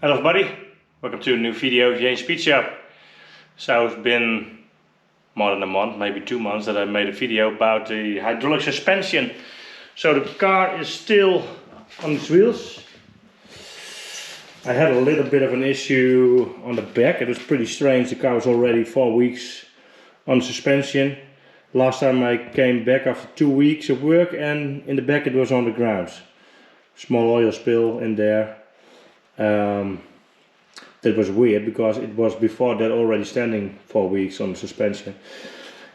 Hello everybody, welcome to a new video of Jane's Speed Shop. So it's been more than a month, maybe 2 months that I made a video about the hydraulic suspension. So the car is still on its wheels. I had a little bit of an issue on the back. It was pretty strange, the car was already 4 weeks on suspension. Last time I came back after 2 weeks of work and in the back it was on the ground. Small oil spill in there. That was weird because it was before that already standing 4 weeks on the suspension,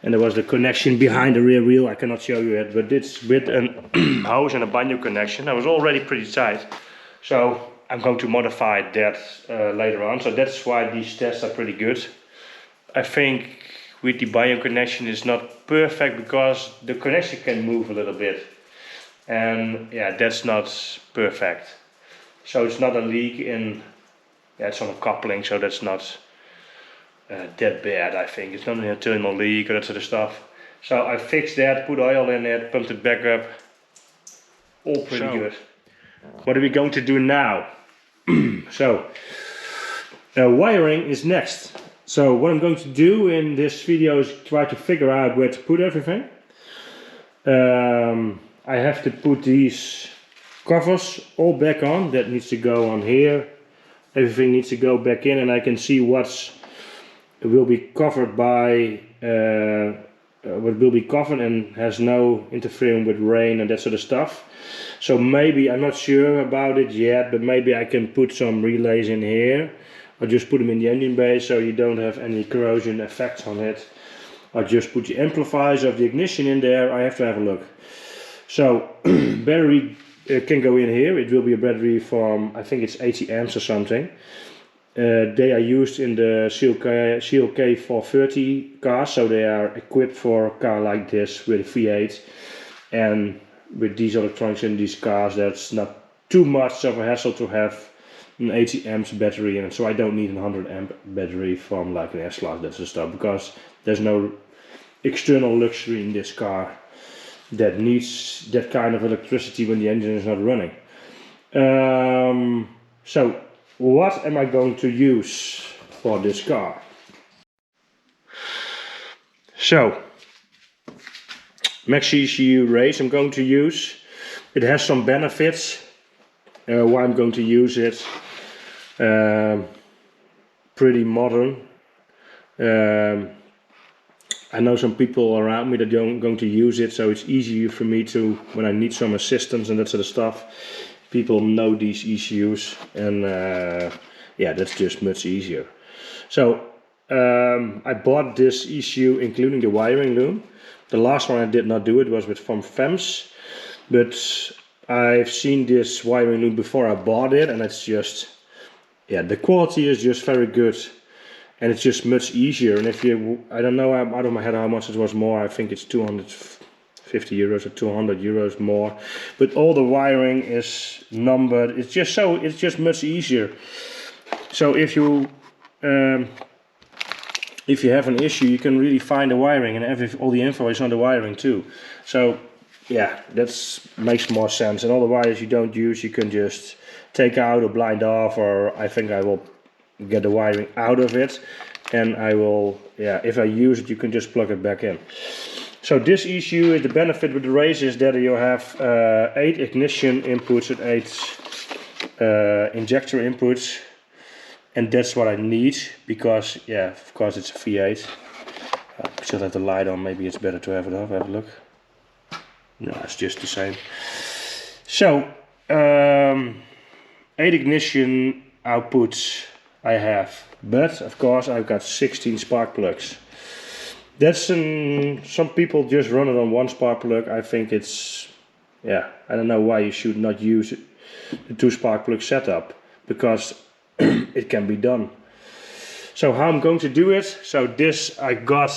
and there was the connection behind the rear wheel. I cannot show you it, but it's with a hose and a binding connection. I was already pretty tight, so I'm going to modify that later on. So that's why these tests are pretty good. I think with the binding connection is not perfect because the connection can move a little bit, and yeah, that's not perfect. So it's not a leak in, yeah, it's on a coupling, so that's not that bad. I think it's not an internal leak or that sort of stuff. So I fixed that, put oil in it, pumped it back up, all pretty good. What are we going to do now? So wiring is next. So what I'm going to do in this video is try to figure out where to put everything. I have to put these covers all back on. That needs to go on here. Everything needs to go back in, and I can see what will be covered by what will be covered and has no interfering with rain and that sort of stuff. So maybe, I'm not sure about it yet, but maybe I can put some relays in here, or just put them in the engine bay so you don't have any corrosion effects on it. Or just put the amplifiers of the ignition in there. I have to have a look. So battery can go in here. It will be a battery from, I think it's 80 amps or something. They are used in the CLK 430 cars, so they are equipped for a car like this with a V8. And with these electronics in these cars, that's not too much of a hassle to have an 80 amps battery in it. So I don't need a 100 amp battery from like an S-Class, that sort of stuff, because there's no external luxury in this car that needs that kind of electricity when the engine is not running. So what am I going to use for this car? So Maxx Ecu Race I'm going to use. It has some benefits why I'm going to use it. Pretty modern. I know some people around me that are going to use it, so it's easier for me to, when I need some assistance and that sort of stuff, people know these ECUs, and yeah, that's just much easier. So I bought this ECU including the wiring loom. The last one I did not do it, was from FEMS, but I've seen this wiring loom before I bought it, and it's just, yeah, the quality is just very good. And it's just much easier. And if you, I don't know out of my head how much it was more, I think it's 250 euros or 200 euros more. But all the wiring is numbered. It's just much easier. So if you have an issue, you can really find the wiring, and all the info is on the wiring too. So yeah, that makes more sense. And all the wires you don't use, you can just take out or blind off, or I think I will get the wiring out of it, and I will, yeah, if I use it, you can just plug it back in. So this ECU, the benefit with the Race is that you have 8 ignition inputs and 8 injector inputs, and that's what I need, because, yeah, of course it's a V8. I still have the light on, maybe it's better to have it off. Have a look. No, it's just the same. So 8 ignition outputs I have, but of course I've got 16 spark plugs. That's some people just run it on one spark plug. I think it's, yeah, I don't know why you should not use the 2 spark plug setup, because it can be done. So how I'm going to do it, so this I got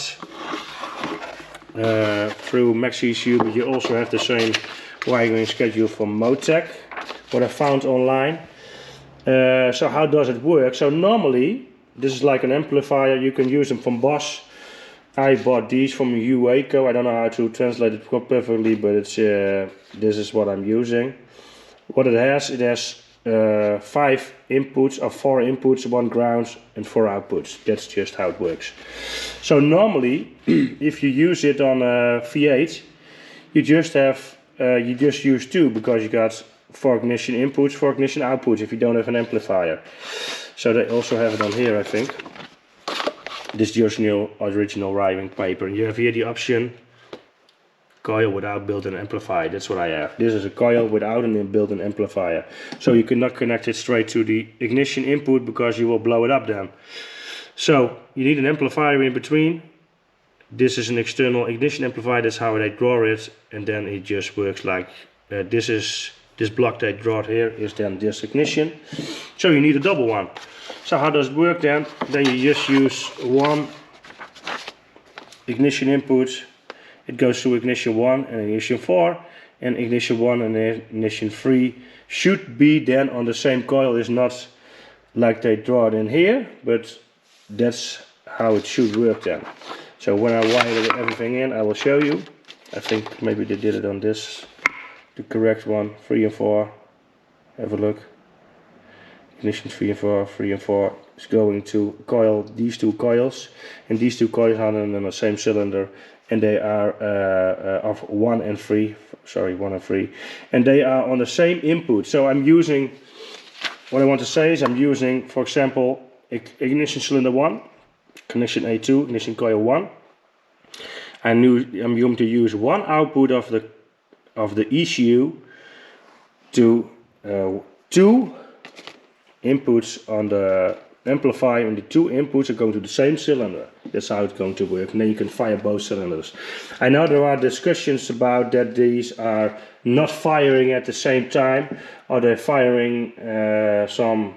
through Maxx Ecu, but you also have the same wiring schedule from Motec, what I found online. So how does it work? So normally, this is like an amplifier, you can use them from Bosch. I bought these from Ueco. I don't know how to translate it perfectly, but it's this is what I'm using. What it has 5 inputs or 4 inputs, 1 ground and 4 outputs. That's just how it works. So normally if you use it on a V8, you just use 2, because you got 4 ignition inputs, 4 ignition outputs if you don't have an amplifier. So they also have it on here, I think. This is the original writing paper. And you have here the option coil without built-in amplifier. That's what I have. This is a coil without an built-in amplifier. So you cannot connect it straight to the ignition input because you will blow it up then. So you need an amplifier in between. This is an external ignition amplifier. That's how they draw it, and then it just works like this block they draw here is then this ignition. So you need a double one. So how does it work then? Then you just use 1 ignition input. It goes to ignition 1 and ignition 4, and ignition 1 and ignition 3 should be then on the same coil. It's not like they draw it in here, but that's how it should work then. So when I wire everything in, I will show you. I think maybe they did it on this, the correct one, 3 and 4. Have a look. Ignition 3 and 4, 3 and 4 is going to coil, these 2 coils, and these 2 coils are on the same cylinder, and they are of 1 and 3, and they are on the same input. So I'm using, what I want to say is I'm using, for example, ignition cylinder 1, connection A2, ignition coil 1. I'm going to use 1 output of the ECU to 2 inputs on the amplifier, and the 2 inputs are going to the same cylinder. That's how it's going to work, and then you can fire both cylinders. I know there are discussions about that these are not firing at the same time, or they're firing some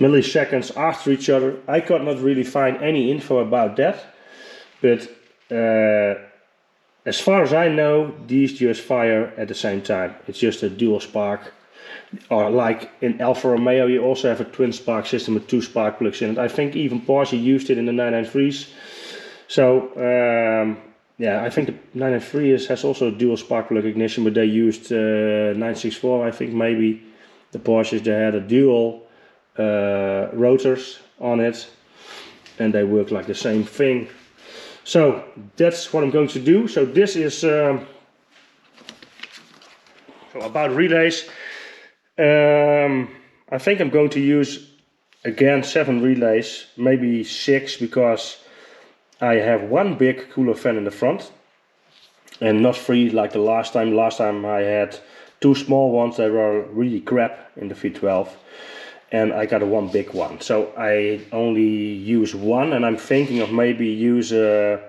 milliseconds after each other. I could not really find any info about that, but as far as I know, these just fire at the same time. It's just a dual spark. Or like in Alfa Romeo, you also have a twin spark system with 2 spark plugs in it. I think even Porsche used it in the 993s. So yeah, I think the 993 has also a dual spark plug ignition, but they used 964. I think maybe the Porsches, they had a dual rotors on it, and they work like the same thing. So that's what I'm going to do. So this is about relays. I think I'm going to use again 7 relays, maybe 6, because I have 1 big cooler fan in the front and not 3 like the last time. Last time I had 2 small ones that were really crap in the V12, and I got a 1 big one. So I only use 1, and I'm thinking of maybe use a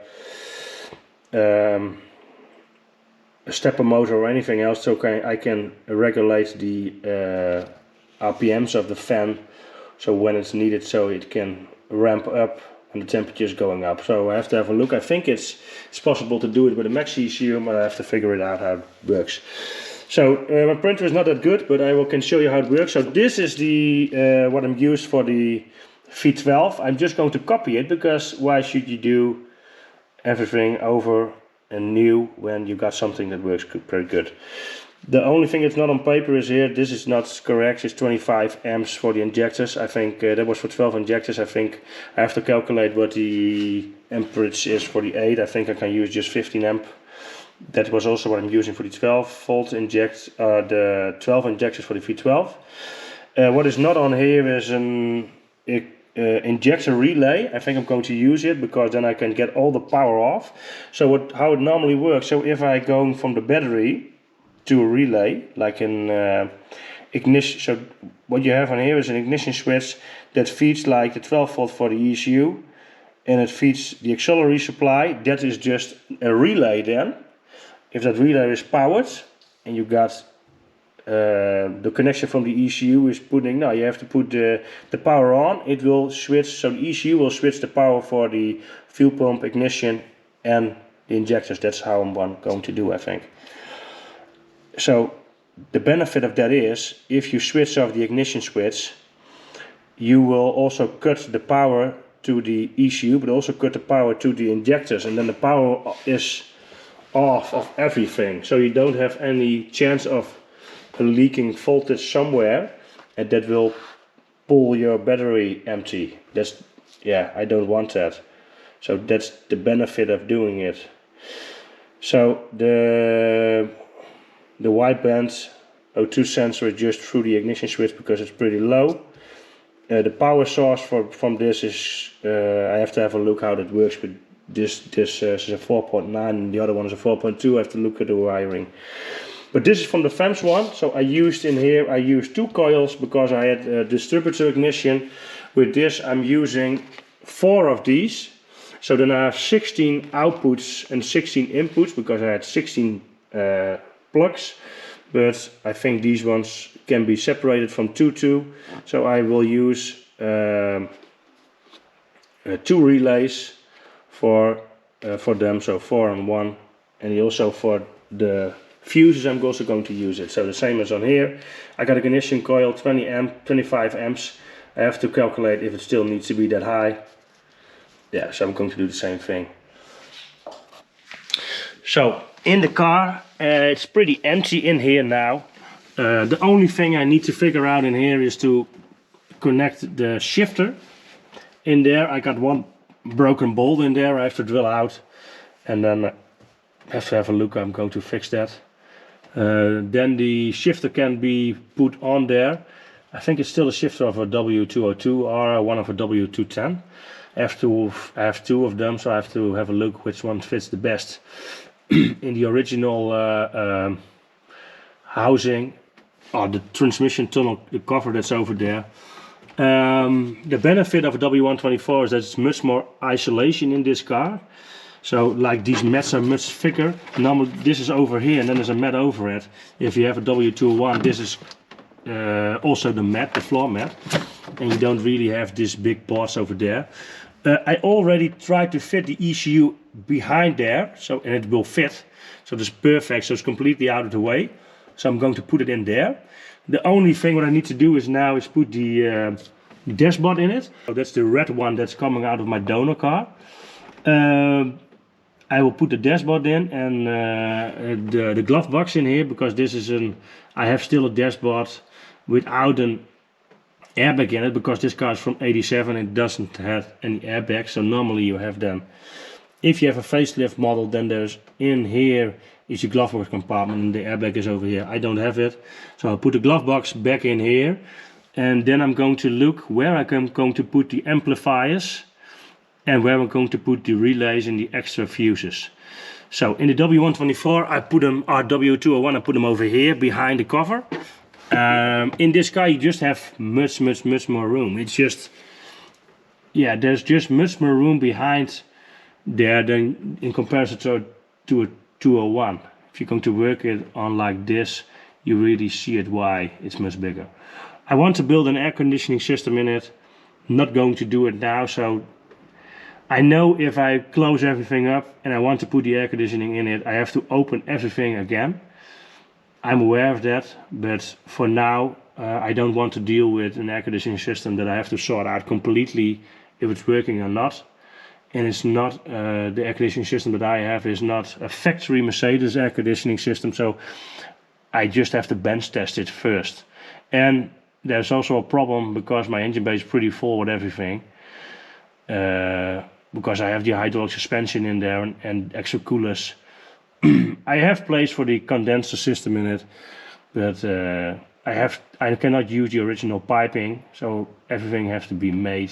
stepper motor or anything else, so I can regulate the RPMs of the fan, so when it's needed, so it can ramp up when the temperature is going up. So I have to have a look. I think it's possible to do it with a Maxx ECU, but I have to figure it out how it works. So my printer is not that good, but I can show you how it works. So this is the what I'm used for the V12. I'm just going to copy it, because why should you do everything over and new when you got something that works pretty good. The only thing that's not on paper is here. This is not correct. It's 25 amps for the injectors. I think that was for 12 injectors. I think I have to calculate what the amperage is for the 8. I think I can use just 15 amp. That was also what I'm using for the 12 volt the 12 injectors for the V12. What is not on here is an injector relay. I think I'm going to use it, because then I can get all the power off. So how it normally works, so if I go from the battery to a relay, like an ignition, so what you have on here is an ignition switch that feeds like the 12 volt for the ECU, and it feeds the auxiliary supply. That is just a relay then. If that relay is powered and you got the connection from the ECU is putting, now you have to put the power on, it will switch, so the ECU will switch the power for the fuel pump, ignition and the injectors. That's how I'm going to do, I think. So the benefit of that is, if you switch off the ignition switch, you will also cut the power to the ECU, but also cut the power to the injectors, and then the power is off of everything, so you don't have any chance of a leaking voltage somewhere, and that will pull your battery empty. That's, yeah, I don't want that. So that's the benefit of doing it. So the wideband O2 sensor is just through the ignition switch because it's pretty low. The power source from this is, I have to have a look how that works, but this is a 4.9 and the other one is a 4.2. I have to look at the wiring. But this is from the FEMS one, so I used 2 coils because I had a distributor ignition. With this I'm using 4 of these. So then I have 16 outputs and 16 inputs because I had 16 plugs. But I think these ones can be separated from 2. So I will use 2 relays for them, so 4 and 1. And also for the fuses I'm also going to use it. So the same as on here. I got a ignition coil, 25 amps. I have to calculate if it still needs to be that high. Yeah, so I'm going to do the same thing. So in the car, it's pretty empty in here now. The only thing I need to figure out in here is to connect the shifter in there. I got one broken bolt in there I have to drill out, and then I have to have a look. I'm going to fix that. Then the shifter can be put on there. I think it's still a shifter of a W202 or one of a W210. I have 2 of them, so I have to have a look which one fits the best. In the original housing, or the transmission tunnel, the cover that's over there. The benefit of a W124 is that it's much more isolation in this car. So like these mats are much thicker. Normally this is over here and then there's a mat over it. If you have a W201, this is also the mat, the floor mat. And you don't really have this big boss over there. I already tried to fit the ECU behind there, so and it will fit. So it's perfect, so it's completely out of the way. So I'm going to put it in there. The only thing what I need to do is put the dashboard in it. So that's the red one that's coming out of my donor car. I will put the dashboard in and the glove box in here, because this is I have still a dashboard without an airbag in it, because this car is from 87 and it doesn't have any airbags. So normally you have them. If you have a facelift model, then there's in here is your glove box compartment and the airbag is over here. I don't have it, so I'll put the glove box back in here, and then I'm going to look where I'm going to put the amplifiers and where I'm going to put the relays and the extra fuses. So in the W124 I put them, or W201 I put them over here behind the cover. In this car you just have much more room. It's just, yeah, there's just much more room behind there than in comparison to a 201. If you're going to work it on like this, you really see it why it's much bigger. I want to build an air conditioning system in it. Not going to do it now, so I know if I close everything up and I want to put the air conditioning in it, I have to open everything again. I'm aware of that, but for now I don't want to deal with an air conditioning system that I have to sort out completely if it's working or not. And it's not, the air conditioning system that I have is not a factory Mercedes air conditioning system, so I just have to bench test it first. And there's also a problem because my engine bay is pretty full with everything. Because I have the hydraulic suspension in there and extra coolers. I have place for the condenser system in it, but I cannot use the original piping, so everything has to be made.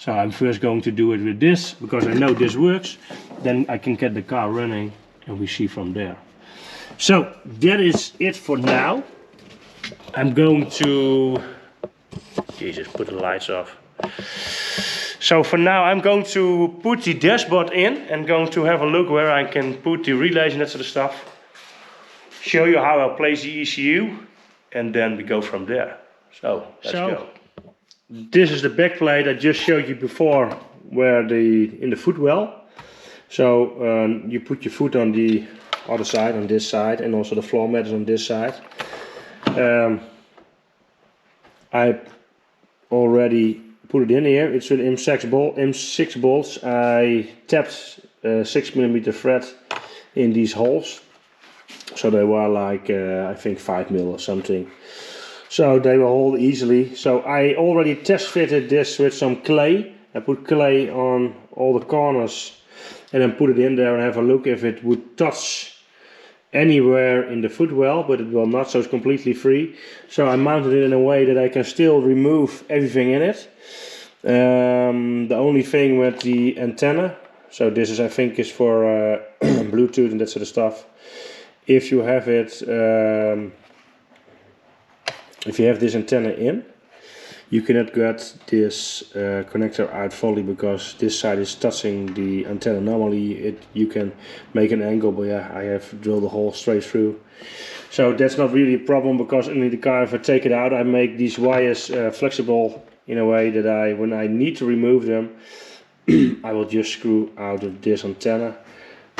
So I'm first going to do it with this, because I know this works. Then I can get the car running and we see from there. So that is it for now. I'm going to, Jesus, put the lights off. So for now I'm going to put the dashboard in and going to have a look where I can put the relays and that sort of stuff. Show you how I'll place the ECU and then we go from there. So let's go. This is the back plate I just showed you before, where in the footwell. So you put your foot on the other side, on this side, and also the floor mat is on this side. I already put it in here. It's with M6 bolts. I tapped 6mm thread in these holes. So they were like I think 5 mil or something. So they will hold easily. So I already test fitted this with some clay. I put clay on all the corners and then put it in there and have a look if it would touch anywhere in the footwell, but it will not, so it's completely free. So I mounted it in a way that I can still remove everything in it. The only thing with the antenna, so this is I think is for Bluetooth and that sort of stuff. If you have it, if you have this antenna in, you cannot get this connector out fully because this side is touching the antenna. Normally you can make an angle, but yeah, I have drilled the hole straight through. So that's not really a problem because in the car, if I take it out, I make these wires flexible in a way that when I need to remove them, I will just screw out of this antenna.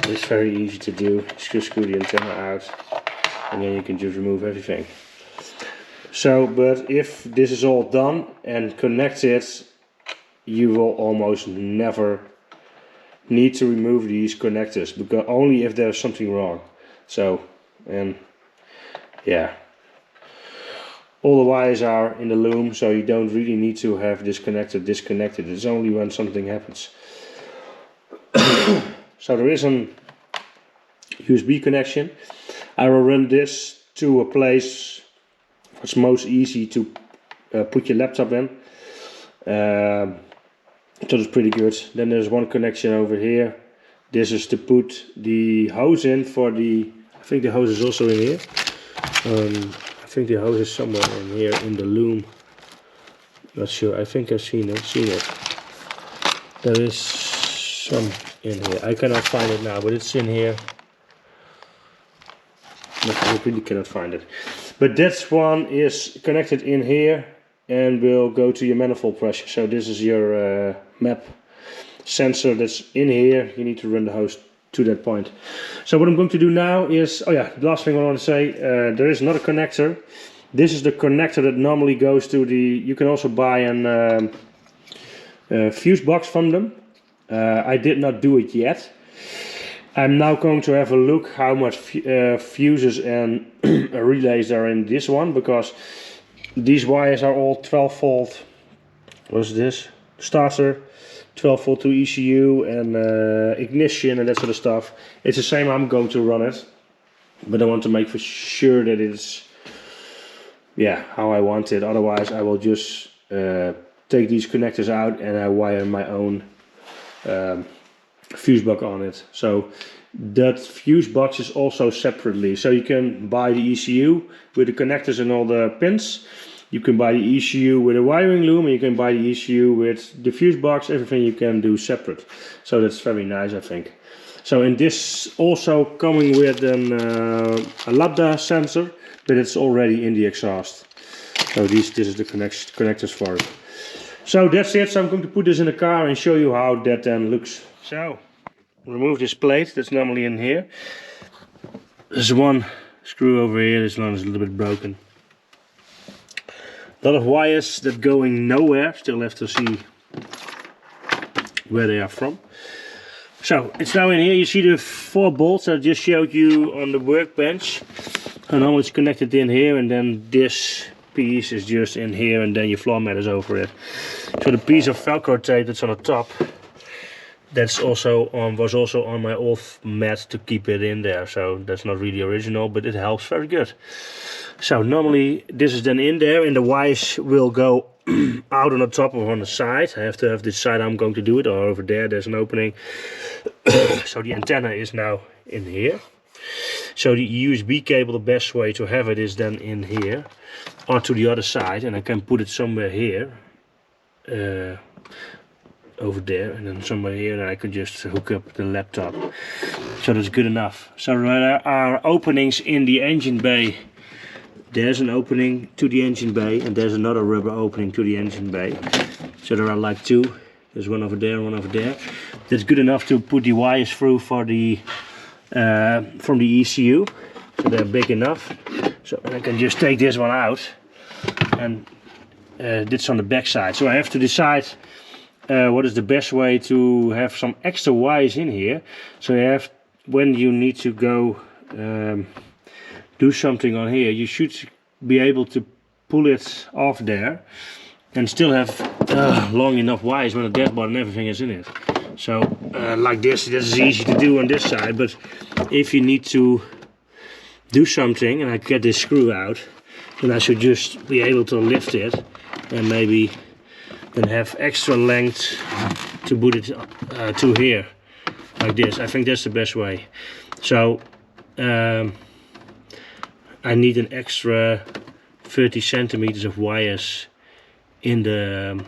It's very easy to do. Just screw the antenna out and then you can just remove everything. So, but if this is all done and connected, you will almost never need to remove these connectors, because only if there's something wrong. So, and yeah, all the wires are in the loom, so you don't really need to have this connector disconnected. It's only when something happens. So there is an USB connection. I will run this to a place it's most easy to put your laptop in. So that's pretty good. Then there's one connection over here. This is to put the hose in for the, I think the hose is also in here. I think the hose is somewhere in here in the loom. Not sure, I think I've seen it. There is some in here. I cannot find it now, but it's in here. No, I really cannot find it. But that one is connected in here and will go to your manifold pressure. So this is your map sensor that's in here. You need to run the hose to that point. So what I'm going to do now is, oh yeah, the last thing I want to say, there is another connector. This is the connector that normally goes to the, you can also buy an fuse box from them. I did not do it yet. I'm now going to have a look how much fuses and relays are in this one, because these wires are all 12 volt. What's this? Starter, 12 volt to ECU and ignition and that sort of stuff. It's the same I'm going to run it, but I want to make for sure that it's, yeah, how I want it. Otherwise I will just take these connectors out and I wire my own fuse box on it. So that fuse box is also separately, so you can buy the ECU with the connectors and all the pins, you can buy the ECU with a wiring loom, and you can buy the ECU with the fuse box. Everything you can do separate, so that's very nice, I think. So in this also coming with a lambda sensor, but it's already in the exhaust. So this is the connectors for it. So that's it. So I'm going to put this in the car and show you how that then looks. So remove this plate that's normally in here. There's one screw over here. This one is a little bit broken. A lot of wires that going nowhere. Still have to see where they are from. So it's now in here. You see the 4 bolts I just showed you on the workbench. And now it's connected in here, and then this piece is just in here, and then your floor mat is over it. So the piece of Velcro tape that's on the top, that's also on, was also on my old mat to keep it in there. So that's not really original, but it helps very good. So normally this is then in there, and the wires will go out on the top or on the side. I have to have this side I'm going to do it, or over there there's an opening. So the antenna is now in here. So the USB cable, the best way to have it is then in here, onto the other side, and I can put it somewhere here, over there, and then somewhere here, and I can just hook up the laptop. So that's good enough. So there are openings in the engine bay. There's an opening to the engine bay, and there's another rubber opening to the engine bay. So there are like 2. There's one over there, one over there. That's good enough to put the wires through for the from the ECU. So they're big enough. So I can just take this one out, and this on the back side. So I have to decide what is the best way to have some extra wires in here. So you have, when you need to go do something on here, you should be able to pull it off there and still have long enough wires when the dashboard and everything is in it. So like this is easy to do on this side, but if you need to do something and I get this screw out, then I should just be able to lift it and maybe then have extra length to put it to here, like this. I think that's the best way. So I need an extra 30 centimeters of wires in the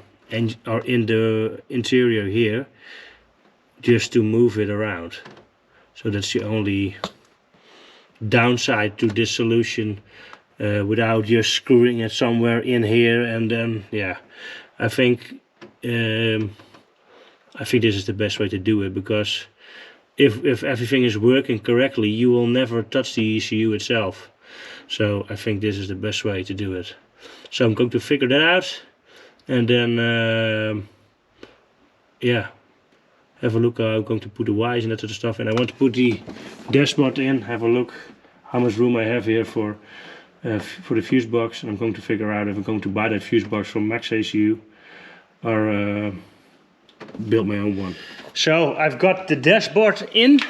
interior here, just to move it around. So that's the only downside to this solution, without just screwing it somewhere in here. And then yeah, I think this is the best way to do it, because if everything is working correctly, you will never touch the ECU itself. So I think this is the best way to do it. So I'm going to figure that out, and then yeah, have a look how I'm going to put the wires and that sort of stuff. And I want to put the dashboard in, have a look how much room I have here for the fuse box, and I'm going to figure out if I'm going to buy that fuse box from Maxx Ecu or build my own one. So I've got the dashboard in.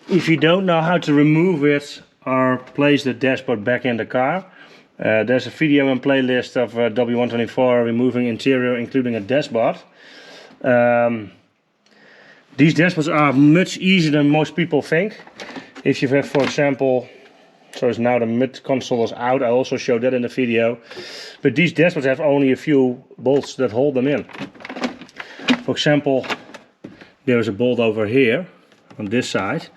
If you don't know how to remove it or place the dashboard back in the car, there's a video and playlist of W124 removing interior, including a dashboard. These dashboards are much easier than most people think. If you have, for example, so it's now the mid console is out, I also showed that in the video, but these dashboards have only a few bolts that hold them in. For example, there is a bolt over here on this side,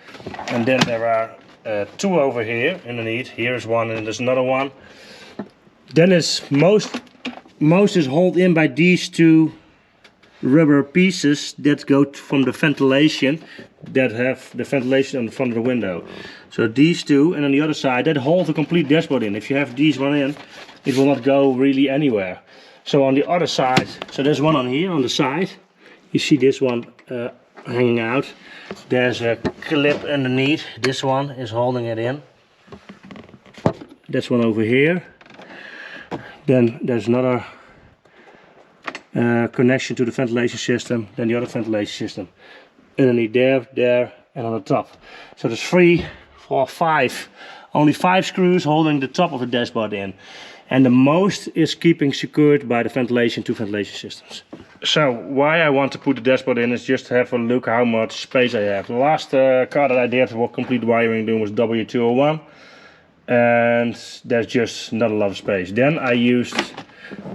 and then there are two over here underneath. Here is one and there's another one. Then it's most is held in by these two rubber pieces that go from the ventilation, that have the ventilation on the front of the window. So these two, and on the other side, that hold the complete dashboard in. If you have these one in, it will not go really anywhere. So on the other side, so there's one on here on the side. You see this one hanging out. There's a clip underneath. This one is holding it in. That's one over here. Then there's another connection to the ventilation system. Then the other ventilation system underneath there, and on the top. So there's 3, 4, 5. Only 5 screws holding the top of the dashboard in. And the most is keeping secured by the ventilation, 2 ventilation systems. So why I want to put the dashboard in is just to have a look how much space I have. The last car that I did for complete wiring doing was W201, and there's just not a lot of space. Then I used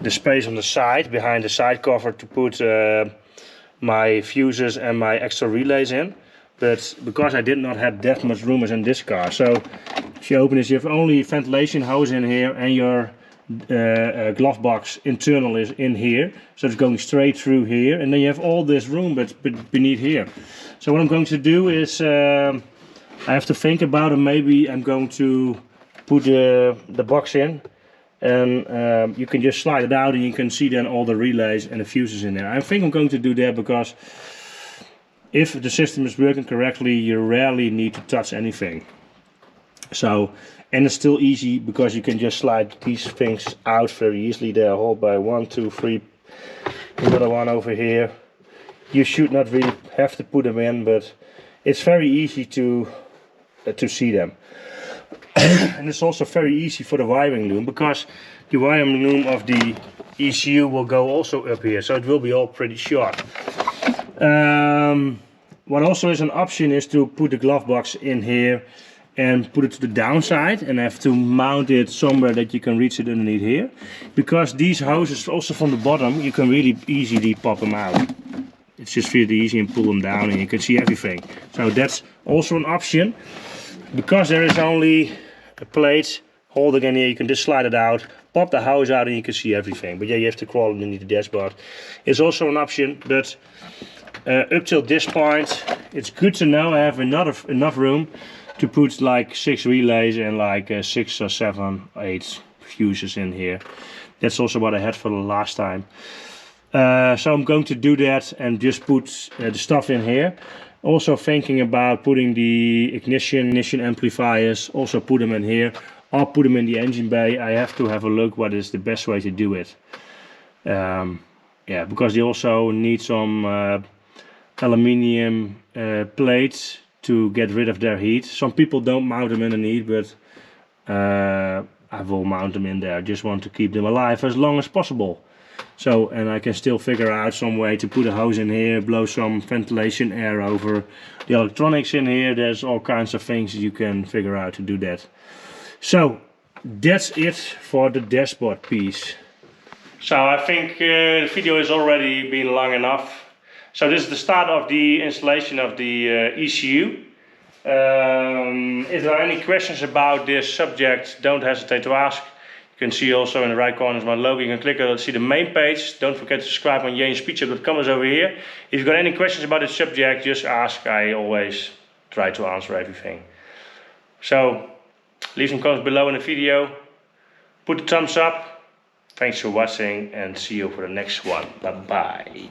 the space on the side behind the side cover to put my fuses and my extra relays in, but because I did not have that much room as in this car, so if you open this, you have only ventilation hose in here, and your glove box internal is in here, so it's going straight through here, and then you have all this room but beneath here. So what I'm going to do is I have to think about it. Maybe I'm going to put the box in, and you can just slide it out and you can see then all the relays and the fuses in there. I think I'm going to do that because if the system is working correctly, you rarely need to touch anything. So, and it's still easy because you can just slide these things out very easily. They are held by 1, 2, 3, another one over here. You should not really have to put them in, but it's very easy to see them. And it's also very easy for the wiring loom, because the wiring loom of the ECU will go also up here, so it will be all pretty short. What also is an option is to put the glove box in here and put it to the downside and have to mount it somewhere that you can reach it underneath here, because these hoses also from the bottom you can really easily pop them out. It's just really easy and pull them down and you can see everything. So that's also an option. Because there is only a plate holding in here, you can just slide it out, pop the hose out and you can see everything. But yeah, you have to crawl underneath the dashboard. It's also an option, but up till this point it's good to know I have enough room to put like 6 relays and like 6 or 7 or 8 fuses in here. That's also what I had for the last time. So I'm going to do that and just put the stuff in here. Also thinking about putting the ignition amplifiers, also put them in here, or put them in the engine bay. I have to have a look what is the best way to do it. Yeah, because they also need some aluminium plates to get rid of their heat. Some people don't mount them underneath, but I will mount them in there. I just want to keep them alive as long as possible. So, and I can still figure out some way to put a hose in here, blow some ventilation air over the electronics in here. There's all kinds of things you can figure out to do that. So that's it for the dashboard piece. So I think the video has already been long enough. So this is the start of the installation of the ECU. If there are any questions about this subject, don't hesitate to ask. You can see also in the right corner is my logo. You can click on it to see the main page. Don't forget to subscribe on JaneSpeechup.com is over here. If you've got any questions about this subject, just ask. I always try to answer everything. So leave some comments below in the video. Put a thumbs up. Thanks for watching and see you for the next one. Bye bye.